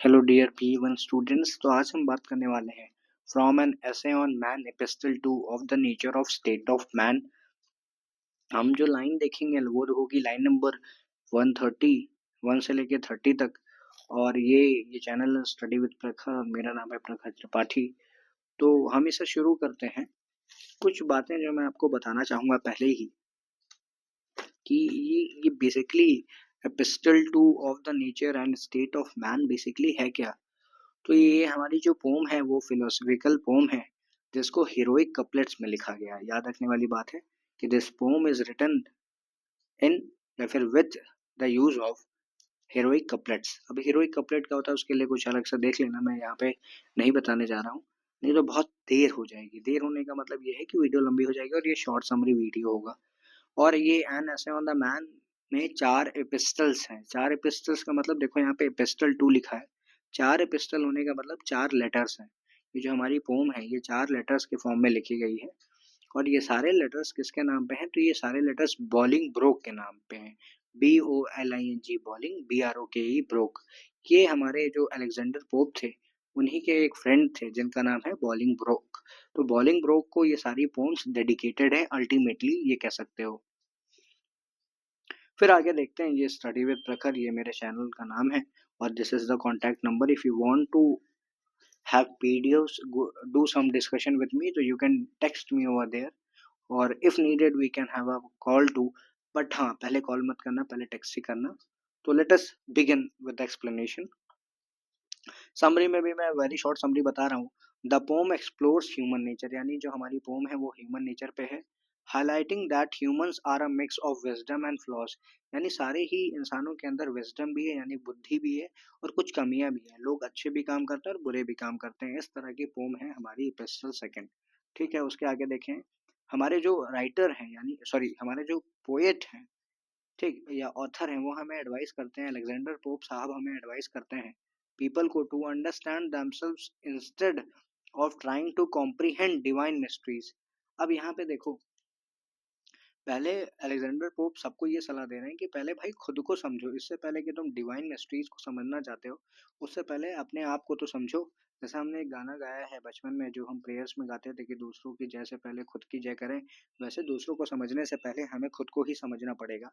Hello dear P1 students. तो आज हम बात करने वाले हैं from an essay on man epistle two of the nature of state of man. हम जो लाइन देखेंगे वो होगी लाइन नंबर 130, 1 से लेके 30 तक। और ये चैनल स्टडी विद प्रखर और मेरा नाम है प्रखर त्रिपाठी। तो हम इसे शुरू करते हैं। कुछ बातें जो मैं आपको बताना चाहूँगा पहले ही कि ये basically epistle two of the nature and state of man basically है क्या। तो ये हमारी जो पोम है वो फिलोसफिकल पोम है जिसको हीरोइक कपलेट्स में लिखा गया है। याद रखने वाली बात है कि this poem is written in या फिर with the use of heroic couplets. अब हीरोइक कपलेट क्या होता है उसके लिए कुछ अलग से देख लेना, मैं यहाँ पे नहीं बताने जा रहा हूँ, नहीं तो बहुत देर हो जाएगी। देर होने का मतलब ये है कि वीडियो लंबी हो जाएगी और ये शॉर्ट समरी वीडियो होगा। और ये एन ऐसे ऑन द मैन में 4 एपिस्टल्स हैं। 4 एपिस्टल्स का मतलब देखो यहाँ पे एपिस्टल 2 लिखा है। 4 एपिस्टल होने का मतलब 4 लेटर्स हैं। ये जो हमारी पोम है ये 4 लेटर्स के फॉर्म में लिखी गई है। और ये सारे लेटर्स किसके नाम पे हैं? तो ये सारे लेटर्स बॉलिंग ब्रोक के नाम पे हैं। BOLING bowling, BROKE broke. ये हमारे जो अलेक्जेंडर पोप थे उन्हीं के एक फ्रेंड थे जिनका नाम है बॉलिंग ब्रोक। तो बॉलिंग ब्रोक को ये सारी पोम्स डेडिकेटेड है अल्टीमेटली, ये कह सकते हो। फिर आगे देखते हैं। ये स्टडी विद प्रखर ये मेरे चैनल का नाम है और this is the contact number. If you want to have PDFs do some discussion with me तो you can text me over there, और if needed we can have a call too. But हाँ, पहले call मत करना, पहले text ही करना। तो let us begin with the explanation. Summary में भी मैं वेरी शॉर्ट समरी बता रहा हूँ। The pome explores human nature, यानी जो हमारी पोम है वो ह्यूमन नेचर पे है। Highlighting that humans are a mix of wisdom and flaws, यानी सारे ही इंसानों के अंदर विजडम भी है यानी बुद्धि भी है और कुछ कमियां भी हैं। लोग अच्छे भी काम करते हैं और बुरे भी काम करते हैं। इस तरह की पोम है हमारी एपिस्टल सेकंड। ठीक है, उसके आगे देखें। हमारे जो राइटर हैं यानी सॉरी हमारे जो पोएट हैं, ठीक, या ऑथर हैं, वो हमें एडवाइस करते हैं, अलेक्जेंडर पोप साहब हमें एडवाइस करते हैं पीपल को to understand themselves instead of trying to comprehend divine mysteries. अब यहाँ पे देखो, पहले अलेक्जेंडर पोप सबको ये सलाह दे रहे हैं कि पहले भाई खुद को समझो। इससे पहले कि तुम डिवाइन मिस्ट्रीज को समझना चाहते हो उससे पहले अपने आप को तो समझो। जैसा हमने एक गाना गाया है बचपन में जो हम प्रेयर्स में गाते थे कि दूसरों की जय से पहले खुद की जय करें, वैसे दूसरों को समझने से पहले हमें खुद को ही समझना पड़ेगा।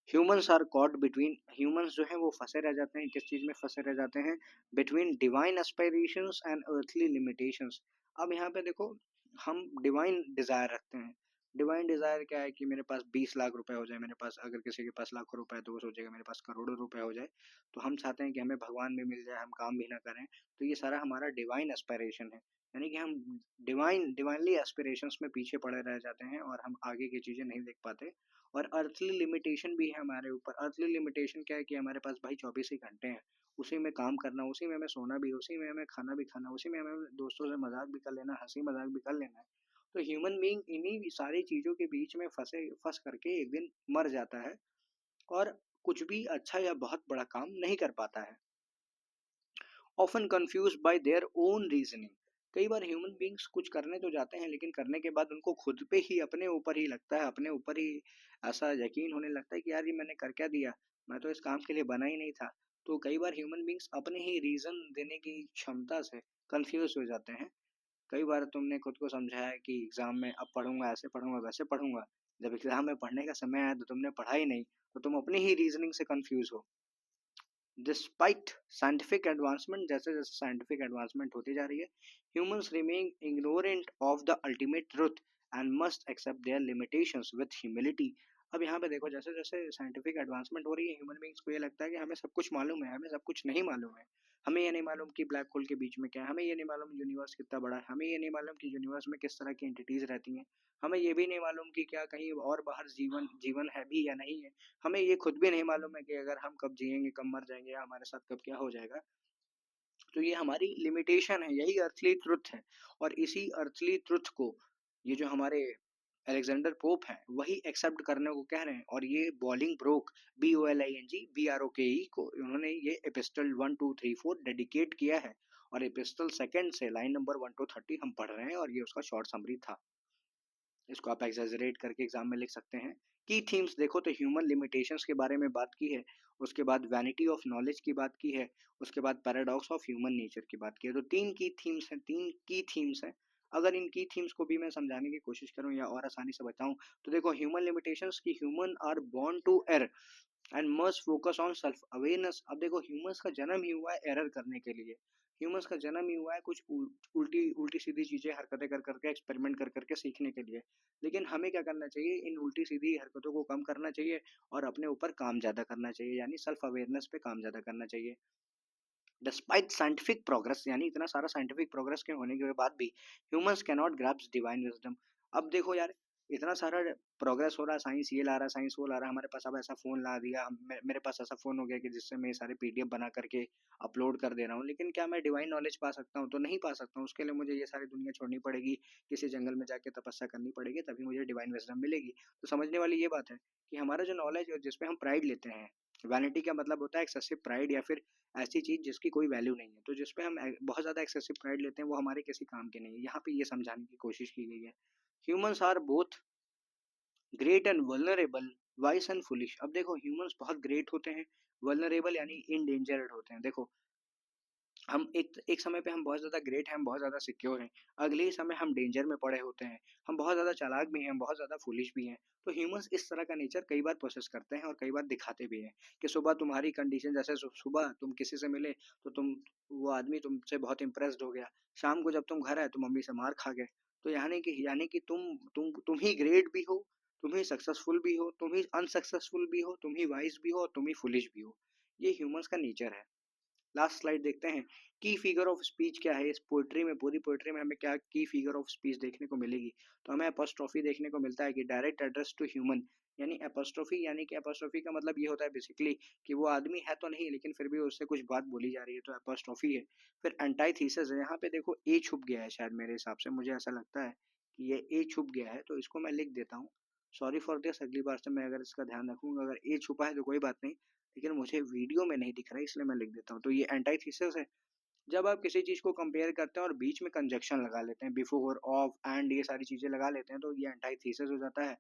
Humans are caught between, humans जो है वो फंसे रह जाते हैं। किस चीज में फंसे रह जाते हैं? Between divine aspirations and earthly limitations. अब यहाँ पे देखो, हम डिवाइन डिजायर रखते हैं। डिवाइन डिजायर क्या है कि मेरे पास 20 लाख रुपए हो जाए, मेरे पास अगर किसी के पास लाखों रुपए है तो वो सोचेगा मेरे पास करोड़ों रुपए हो जाए। तो हम चाहते हैं कि हमें भगवान भी मिल जाए, हम काम भी ना करें। तो ये सारा हमारा डिवाइन एस्पिरेशन है, यानी कि हम डिवाइनली एस्पिरेशंस में पीछे पड़े रह जाते हैं और हम आगे की चीजें नहीं देख पाते। और अर्थली लिमिटेशन भी है हमारे ऊपर। अर्थली लिमिटेशन क्या है कि हमारे पास भाई 24 ही घंटे हैं, उसी में काम करना, उसी में हमें सोना भी, उसी में हमें खाना भी खाना, उसी में हमें दोस्तों से मजाक भी कर लेना, हंसी मजाक भी कर लेना है। तो ह्यूमन बीइंग इन्हीं सारी चीजों के बीच में फंस करके एक दिन मर जाता है और कुछ भी अच्छा या बहुत बड़ा काम नहीं कर पाता है। Often confuse bye their own reasoning. कई बार ह्यूमन बींग्स कुछ करने तो जाते हैं लेकिन करने के बाद उनको खुद पे ही अपने ऊपर ही लगता है, अपने ऊपर ही ऐसा यकीन होने लगता है कि यार ये मैंने कर क्या दिया, मैं तो इस काम के लिए बना ही नहीं था। तो कई बार ह्यूमन बींग्स अपने ही रीजन देने की क्षमता से कंफ्यूज हो जाते हैं। कई बार तुमने खुद को समझाया कि एग्जाम में अब पढ़ूंगा, ऐसे पढ़ूंगा, वैसे पढ़ूंगा। जब एग्जाम में पढ़ने का समय आया तो तुमने पढ़ा ही नहीं, तो तुम अपनी ही रीजनिंग से कंफ्यूज हो। डिस्पाइट साइंटिफिक एडवांसमेंट, जैसे जैसे साइंटिफिक एडवांसमेंट होती जा रही है, humans remain ignorant of the ultimate truth and must accept their limitations with humility. अब यहाँ पे देखो, जैसे जैसे साइंटिफिक एडवांसमेंट हो रही है ह्यूमन बींग्स को ये लगता है कि हमें सब कुछ मालूम है, हमें सब कुछ नहीं मालूम है। हमें ये नहीं मालूम कि ब्लैक होल के बीच में क्या है, हमें ये नहीं मालूम यूनिवर्स कितना बड़ा है, हमें ये नहीं मालूम कि यूनिवर्स में किस तरह की एंटिटीज रहती हैं, हमें ये भी नहीं मालूम कि क्या कहीं और बाहर जीवन जीवन है भी या नहीं है। हमें ये खुद भी नहीं मालूम है कि अगर हम कब जिएंगे, कब मर जाएंगे, या हमारे साथ कब क्या हो जाएगा। तो ये हमारी लिमिटेशन है, यही अर्थली ट्रुथ है। और इसी अर्थली ट्रुथ को ये जो हमारे अलेक्जेंडर पोप हैं वही एक्सेप्ट करने को कह रहे हैं। और ये बॉलिंग ब्रोक, BOLING BROKE को उन्होंने ये एपिस्टल 1 2 3 4 डेडिकेट किया है। और एपिस्टल सेकंड से लाइन नंबर 1 to 30 हम पढ़ रहे हैं और ये उसका शॉर्ट समरी था। इसको आप एक्सेजरेट करके एग्जाम में लिख सकते हैं। की थीम्स देखो तो ह्यूमन लिमिटेशंस के बारे में बात की है उसके बाद वैनिटी ऑफ नॉलेज की बात की है, उसके बाद पैराडॉक्स ऑफ ह्यूमन नेचर की बात की है। तो 3 की थीम्स हैं। अगर इन की थीम्स को भी मैं समझाने की कोशिश करूँ या और आसानी से बताऊँ, तो देखो ह्यूमन लिमिटेशंस की human are born to error and must focus on self awareness. अब देखो ह्यूमंस का जन्म ही हुआ है एरर करने के लिए। ह्यूमंस का जन्म ही हुआ है कुछ उल्टी उल्टी सीधी चीजें हरकतें कर करके एक्सपेरिमेंट कर करके सीखने के लिए। लेकिन हमें क्या करना चाहिए, इन उल्टी सीधी हरकतों को कम करना चाहिए और अपने ऊपर काम ज्यादा करना चाहिए, यानी सेल्फ अवेयरनेस पे काम ज्यादा करना चाहिए। डिस्पाइट साइंटिफिक प्रोग्रेस, यानी इतना सारा साइंटिफिक प्रोग्रेस के होने के बाद भी humans can not grasp divine wisdom. अब देखो यार, इतना सारा प्रोग्रेस हो रहा है, साइंस ये ला रहा है, साइंस वो ला रहा है, हमारे पास अब ऐसा फोन ला दिया, मेरे पास ऐसा फोन हो गया कि जिससे मैं सारे पीडीएफ बना करके अपलोड कर दे रहा हूँ। लेकिन क्या मैं डिवाइन नॉलेज पा सकता हूँ? तो नहीं पा सकता हूँ। उसके लिए मुझे ये सारी दुनिया छोड़नी पड़ेगी, किसी जंगल में जाके तपस्या करनी पड़ेगी, तभी मुझे डिवाइन विजडम मिलेगी। तो समझने वाली ये बात है कि हमारा जो नॉलेज है जिसपे हम प्राइड लेते हैं, वैनिटी का मतलब होता है एक्सेसिव प्राइड या फिर ऐसी चीज जिसकी कोई वैल्यू नहीं है, तो जिसपे हम बहुत ज्यादा एक्सेसिव प्राइड लेते हैं वो हमारे किसी काम के नहीं है। यहाँ पे ये समझाने की कोशिश की गई है humans are both great and vulnerable, wise and foolish. अब देखो ह्यूमंस बहुत ग्रेट होते हैं, वल्नरेबल यानी इंडेंजर्ड होते हैं। देखो हम एक एक समय पे हम बहुत ज़्यादा ग्रेट हैं, हम बहुत ज़्यादा सिक्योर हैं, अगले ही समय हम डेंजर में पड़े होते हैं, हम बहुत ज़्यादा चालाक भी हैं, हम बहुत ज़्यादा फूलिश भी हैं। तो ह्यूमंस इस तरह का नेचर कई बार प्रोसेस करते हैं और कई बार दिखाते भी हैं कि सुबह तुम्हारी कंडीशन जैसे सुबह तुम किसी से मिले तो वो आदमी तुमसे बहुत इम्प्रेस्ड हो गया, शाम को जब तुम घर आए तो मम्मी से मार खा गए। तो यानी कि तुम ही ग्रेट भी हो, तुम ही सक्सेसफुल भी हो, तुम ही अनसक्सेसफुल भी हो, तुम ही वाइज भी हो और तुम ही फुलिश भी हो। ये ह्यूमंस का नेचर है। लास्ट स्लाइड देखते हैं। की फिगर ऑफ स्पीच क्या है इस पोएट्री में, पूरी पोएट्री में हमें क्या की फिगर ऑफ स्पीच देखने को मिलेगी? तो हमें एपोस्ट्रोफी देखने को मिलता है कि डायरेक्ट एड्रेस टू ह्यूमन, यानी एपोस्ट्रोफी, यानी कि एपोस्ट्रोफी का मतलब ये होता है बेसिकली कि वो आदमी है तो नहीं लेकिन फिर भी उससे कुछ बात बोली जा रही है, तो एपोस्ट्रोफी है। फिर एंटाइथीसिस है, यहाँ पे देखो ए छुप गया है, शायद मेरे हिसाब से मुझे ऐसा लगता है कि ये ए छुप गया है, तो इसको मैं लिख देता हूँ। सॉरी फॉर दिस, अगली बार से मैं अगर इसका ध्यान रखूंगा। अगर ए छुपा है तो कोई बात नहीं, लेकिन मुझे वीडियो में नहीं दिख रहा है इसलिए मैं लिख देता हूँ। तो ये एंटाइथीसिस है, जब आप किसी चीज को कंपेयर करते हैं और बीच में कंजक्शन लगा लेते हैं, बिफोर, ऑफ, एंड, ये सारी चीजें लगा लेते हैं, तो ये एंटाइथीसिस हो जाता है।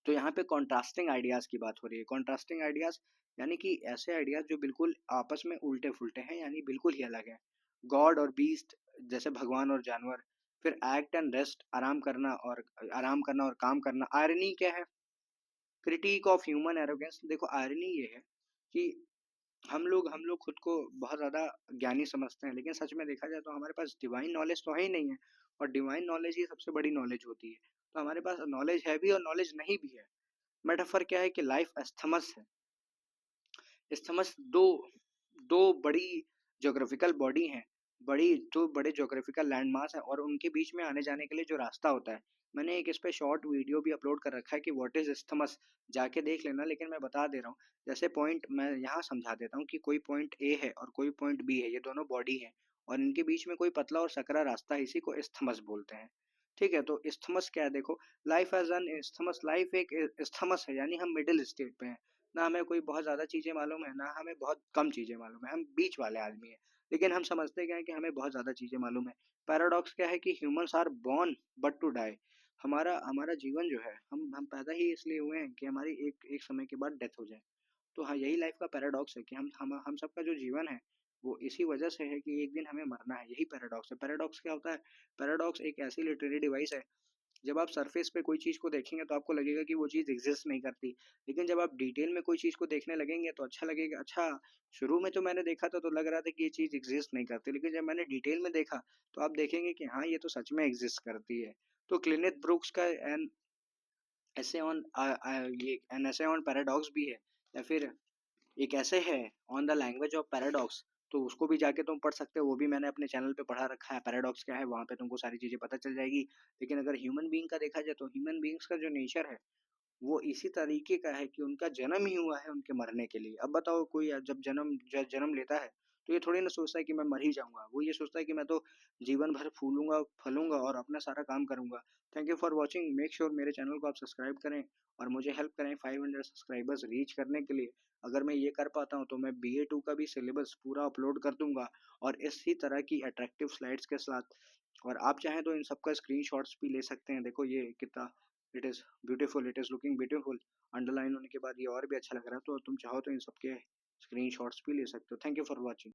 तो यहाँ पे कॉन्ट्रास्टिंग आइडियाज की बात हो रही है। कॉन्ट्रास्टिंग आइडियाज यानी कि ऐसे आइडियाज जो बिल्कुल आपस में उल्टे फुलटे हैं, यानी बिल्कुल ही अलग है। गॉड और बीस्ट, जैसे भगवान और जानवर। फिर एक्ट एंड रेस्ट, आराम करना और काम करना। आयरनी क्या है? Critic of human arrogance. देखो आयरनी ये है कि हम लोग खुद को बहुत ज़्यादा ज्ञानी समझते हैं, लेकिन सच में देखा जाए तो हमारे पास डिवाइन नॉलेज तो है ही नहीं है। और डिवाइन नॉलेज ही सबसे बड़ी नॉलेज होती है। तो हमारे पास नॉलेज है भी और नॉलेज नहीं भी है। मेटाफर क्या है कि लाइफ अस्थमस है। इस्थमस दो दो बड़ी ज्योग्राफिकल बॉडी हैं, बड़ी दो बड़े ज्योग्राफिकल लैंडमास हैं और उनके बीच में आने जाने के लिए जो रास्ता होता है। मैंने एक इस पे शॉर्ट वीडियो भी अपलोड कर रखा है कि व्हाट इज इस्थमस, जाके देख लेना। लेकिन मैं बता दे रहा हूँ, जैसे पॉइंट मैं यहाँ समझा देता हूँ कि कोई पॉइंट ए है और कोई पॉइंट बी है, ये दोनों बॉडी है और इनके बीच में कोई पतला और सकरा रास्ता है, इसी को इस्थमस बोलते हैं। ठीक है, तो इस्थमस क्या है? देखो life as an isthmus, life एक इस्थमस है, यानी हम मिडिल स्टेट पे हैं। ना हमें कोई बहुत ज़्यादा चीज़ें मालूम है, ना हमें बहुत कम चीज़ें मालूम है, हम बीच वाले आदमी हैं। लेकिन हम समझते क्या है कि हमें बहुत ज़्यादा चीज़ें मालूम है। पैराडॉक्स क्या है कि humans are born but to die. हमारा हमारा जीवन जो है, हम पैदा ही इसलिए हुए हैं कि हमारी एक एक समय के बाद डेथ हो जाए। तो हाँ, यही लाइफ का पैराडॉक्स है कि हम सबका जो जीवन है वो इसी वजह से है कि एक दिन हमें मरना है। यही पैराडॉक्स है। पैराडॉक्स क्या होता है? पैराडॉक्स एक ऐसी लिटरेरी डिवाइस है, जब आप सरफेस पे कोई चीज़ को देखेंगे तो आपको लगेगा कि वो चीज़ एग्जिस्ट नहीं करती। लेकिन जब आप डिटेल में कोई चीज़ को देखने लगेंगे तो अच्छा लगेगा। अच्छा, शुरू में तो मैंने देखा था तो लग रहा था कि ये चीज़ एग्जिस्ट नहीं करती, लेकिन जब मैंने डिटेल में देखा तो आप देखेंगे कि हाँ, ये तो सच में एग्जिस्ट करती है। तो क्लिनेथ ब्रूक्स का एन ऐसे ऑन ये एन ऐसे ऑन पैराडॉक्स भी है, या फिर एक ऐसे है on the language of paradox, तो उसको भी जाके तुम पढ़ सकते हो। वो भी मैंने अपने चैनल पे पढ़ा रखा है, पैराडॉक्स क्या है, वहाँ पे तुमको सारी चीज़ें पता चल जाएगी। लेकिन अगर ह्यूमन बीइंग का देखा जाए तो ह्यूमन बीइंग्स का जो नेचर है वो इसी तरीके का है कि उनका जन्म ही हुआ है उनके मरने के लिए। अब बताओ, कोई जब जन्म लेता है तो ये थोड़ी ना सोचता है कि मैं मर ही जाऊंगा, वो ये सोचता है कि मैं तो जीवन भर फूलूंगा फलूंगा और अपना सारा काम करूंगा। Thank you for watching. Make sure मेरे चैनल को आप सब्सक्राइब करें और मुझे हेल्प करें 500 सब्सक्राइबर्स रीच करने के लिए। अगर मैं ये कर पाता हूँ तो मैं BA2 का भी सिलेबस पूरा अपलोड कर दूंगा और इसी तरह की अट्रैक्टिव स्लाइड्स के साथ। और आप चाहें तो इन सबका स्क्रीनशॉट्स भी ले सकते हैं। देखो ये कितना, it is beautiful, it is looking beautiful. Underline होने के बाद ये और भी अच्छा लग रहा है, तो तुम चाहो तो इन सबके स्क्रीनशॉट्स भी ले सकते हो। Thank you for watching.